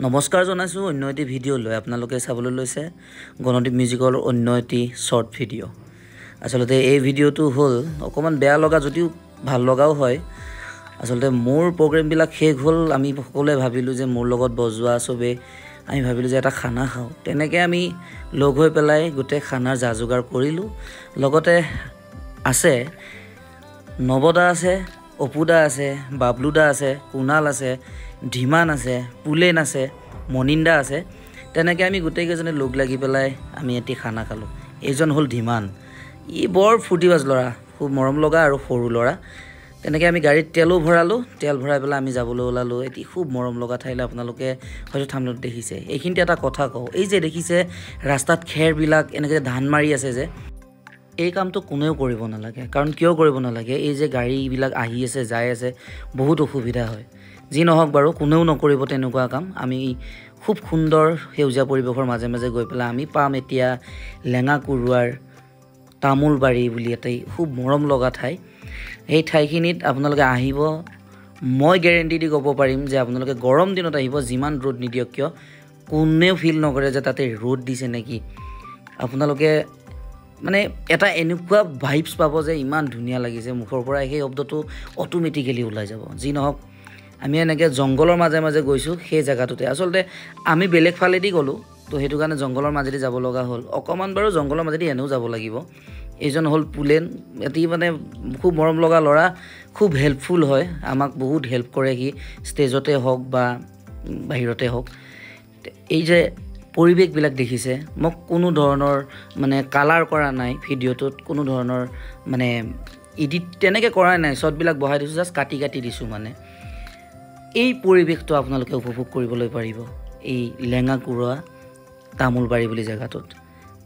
নমস্কাৰ জনাইছোঁ অন্য এটি ভিডিঅ' লৈ আপোনালোকে চাবলৈ লৈছে গণদ্বীপ মিউজিকৰ অন্য এটি শ্বৰ্ট ভিডিঅ'। আচলতে এই ভিডিঅ'টো হ'ল অকণমান বেয়া লগা যদিও ভাল লগাও হয়। আচলতে মোৰ প্ৰগ্ৰেমবিলাক শেষ হ'ল, আমি সকলোৱে ভাবিলোঁ যে মোৰ লগত বজোৱা চবেই আমি ভাবিলোঁ যে এটা খানা খাওঁ। তেনেকৈ আমি লগ হৈ পেলাই গোটেই খানাৰ যা যোগাৰ কৰিলোঁ। লগতে আছে নৱদা আছে, অপুদা আছে, বাবলুদা আছে, কুণাল আছে, ধীমান আছে, পুলেন আছে, মনিন্দা আছে। তেনেকৈ আমি গোটেইকেইজনে লগ লাগি পেলাই আমি এটি খানা খালোঁ। এইজন হ'ল ধীমান। ই বৰ ফূৰ্তিবাজ ল'ৰা, খুব মৰম লগা আৰু সৰু ল'ৰা। তেনেকৈ আমি গাড়ীত তেলো ভৰালোঁ। তেল ভৰাই পেলাই আমি যাবলৈ ওলালোঁ এটি খুব মৰম লগা ঠাইলৈ। আপোনালোকে হয়তো থামনেলত দেখিছে। এইখিনিতে এটা কথা কওঁ, এই যে দেখিছে ৰাস্তাত খেৰবিলাক এনেকৈ ধান মাৰি আছে যে, এই কামটো কোনেও কৰিব নালাগে। কাৰণ কিয় কৰিব নালাগে, এই যে গাড়ীবিলাক আহি আছে যাই আছে বহুত অসুবিধা হয়। যি নহওক বাৰু, কোনেও নকৰিব তেনেকুৱা কাম। আমি খুব সুন্দৰ সেউজীয়া পৰিৱেশৰ মাজে মাজে গৈ পেলাই আমি পাম এতিয়া লেঙা কুৰুৱাৰ তামোলবাৰী বুলি এটাই খুব মৰম লগা ঠাই। এই ঠাইখিনিত আপোনালোকে আহিব, মই গেৰেণ্টি দি ক'ব পাৰিম যে আপোনালোকে গৰম দিনত আহিব, যিমান ৰ'দ নিদিয়ক কিয় কোনেও ফিল নকৰে যে তাতে ৰ'দ দিছে নেকি। আপোনালোকে মানে এটা এনেকুৱা ভাইবছ পাব যে ইমান ধুনীয়া লাগিছে মুখৰ পৰা, সেই শব্দটো অট'মেটিকেলি ওলাই যাব। যি নহওক, আমি এনেকৈ জংঘলৰ মাজে মাজে গৈছোঁ সেই জেগাটোতে। আচলতে আমি বেলেগ ফালেদি গ'লোঁ, তো সেইটো কাৰণে জংঘলৰ মাজেদি যাব লগা হ'ল। অকণমান বাৰু জংঘলৰ মাজেদি এনেও যাব লাগিব। এইজন হ'ল পুলেন, এটি মানে খুব মৰম লগা ল'ৰা, খুব হেল্পফুল হয়, আমাক বহুত হেল্প কৰে সি, ষ্টেজতে হওক বা বাহিৰতে হওক। এই যে পৰিৱেশবিলাক দেখিছে, মোক কোনো ধৰণৰ মানে কালাৰ কৰা নাই ভিডিঅ'টোত, কোনো ধৰণৰ মানে এডিট তেনেকৈ কৰা নাই, শ্বৰ্টবিলাক বহাই দিছোঁ, জাষ্ট কাটি কাটি দিছোঁ। মানে এই পৰিৱেশটো আপোনালোকে উপভোগ কৰিবলৈ পাৰিব এই লেঙা কুৰুৱা তামোলবাৰী বুলি জেগাটোত।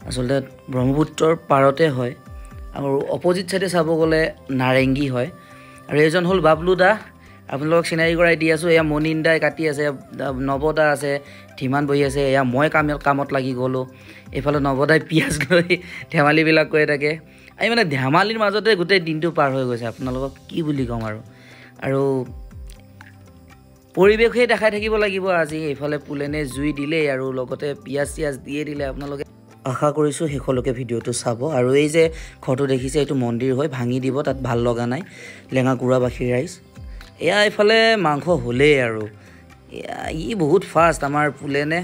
আচলতে ব্ৰহ্মপুত্ৰৰ পাৰতে হয় আৰু অপজিট চাইডে চাব গ'লে নাৰেংগী হয়। আৰু এইজন হ'ল বাবলুদা, আপোনালোকক চিনাকি কৰাই দি আছোঁ। এয়া মনিন্দাই কাটি আছে, নৱদা আছে, ধীমান বহি আছে। এয়া মই কামত লাগি গ'লোঁ। এইফালে নৱদাই পিঁয়াজ লৈ ধেমালিবিলাক কৰি থাকে। আমি মানে ধেমালিৰ মাজতে গোটেই দিনটো পাৰ হৈ গৈছে, আপোনালোকক কি বুলি ক'ম আৰু পৰিৱেশেই দেখাই থাকিব লাগিব আজি। এইফালে পুলেনে জুই দিলেই আৰু লগতে পিঁয়াজ চিয়াজ দিয়ে দিলে। আপোনালোকে আশা কৰিছোঁ শেষলৈকে ভিডিঅ'টো চাব। আৰু এই যে ঘৰটো দেখিছে, এইটো মন্দিৰ হয়, ভাঙি দিব, তাত ভাল লগা নাই। লেঙা কুৰুৱাবাসী ৰাইজ। এয়া এইফালে মাংস হ'লেই আৰু ই বহুত ফাষ্ট আমাৰ পুলেনে।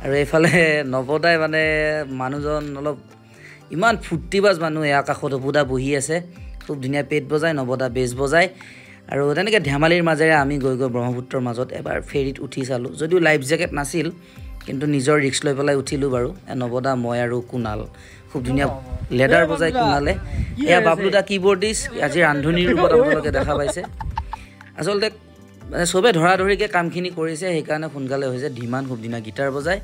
আৰু এইফালে নৱদাই মানে মানুহজন অলপ ইমান ফূৰ্তিবাজ মানুহ। এয়া কাষত অপুদা বহি আছে, খুব ধুনীয়া পেট বজায়, নৱদা বেজ বজায়। আৰু তেনেকৈ ধেমালিৰ মাজেৰে আমি গৈ গৈ ব্ৰহ্মপুত্ৰৰ মাজত এবাৰ ফেৰীত উঠি চালোঁ। যদিও লাইফ জেকেট নাছিল, কিন্তু নিজৰ ৰিক্স লৈ পেলাই উঠিলোঁ বাৰু। নৱদা, মই আৰু কুণাল। খুব ধুনীয়া লেডাৰ বজায় কুণালে। এয়া বাবলুদা কীবৰ্ডিষ্ট, আজি ৰান্ধনিৰ ৰূপত আপোনালোকে দেখা পাইছে। আচলতে মানে চবেই ধৰাধৰিকৈ কামখিনি কৰিছে, সেইকাৰণে সোনকালে হৈছে। ধীমান খুব ধুনীয়া গীটাৰ বজায়।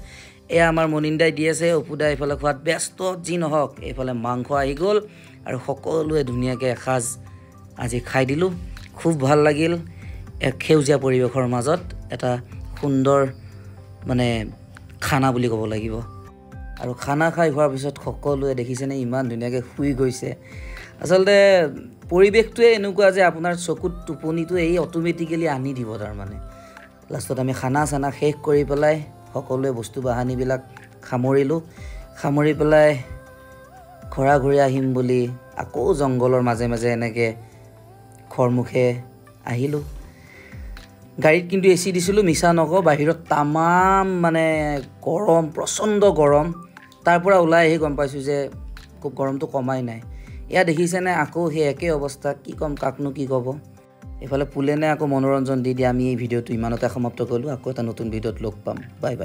এয়া আমাৰ মনিন্দাই দি আছে, অপুদা এইফালে খোৱাত ব্যস্ত। যি নহওক, এইফালে মাংস আহি গ'ল আৰু সকলোৱে ধুনীয়াকৈ এসাঁজ আজি খাই দিলোঁ। খুব ভাল লাগিল এক সেউজীয়া পৰিৱেশৰ মাজত এটা সুন্দৰ মানে খানা বুলি ক'ব লাগিব। আৰু খানা খাই হোৱাৰ পিছত সকলোৱে দেখিছেনে ইমান ধুনীয়াকৈ শুই গৈছে। আচলতে পৰিৱেশটোৱে এনেকুৱা যে আপোনাৰ চকুত টোপনিটো এই অট'মেটিকেলি আনি দিব। তাৰমানে লাষ্টত আমি খানা চানা শেষ কৰি পেলাই সকলোৱে বস্তু বাহানিবিলাক সামৰিলোঁ। সামৰি পেলাই ঘৰা ঘূৰি আহিম বুলি আকৌ জংঘলৰ মাজে মাজে এনেকৈ ঘৰমুখে আহিলোঁ। গাড়ীত কিন্তু এচি দিছিলোঁ, মিছা নকওঁ, বাহিৰত তামাম মানে গৰম, প্ৰচণ্ড গৰম। তাৰ পৰা ওলাই আহি গম পাইছোঁ যে খুব গৰমটো কমাই নাই। এয়া দেখিছেনে আকৌ সেই একেই অৱস্থা। কি ক'ম, কাকনো কি ক'ব। এইফালে পুলেনে আকৌ মনোৰঞ্জন দি দিয়ে। আমি এই ভিডিঅ'টো ইমানতে সমাপ্ত কৰিলোঁ। আকৌ এটা নতুন ভিডিঅ'ত লগ পাম। Bye bye.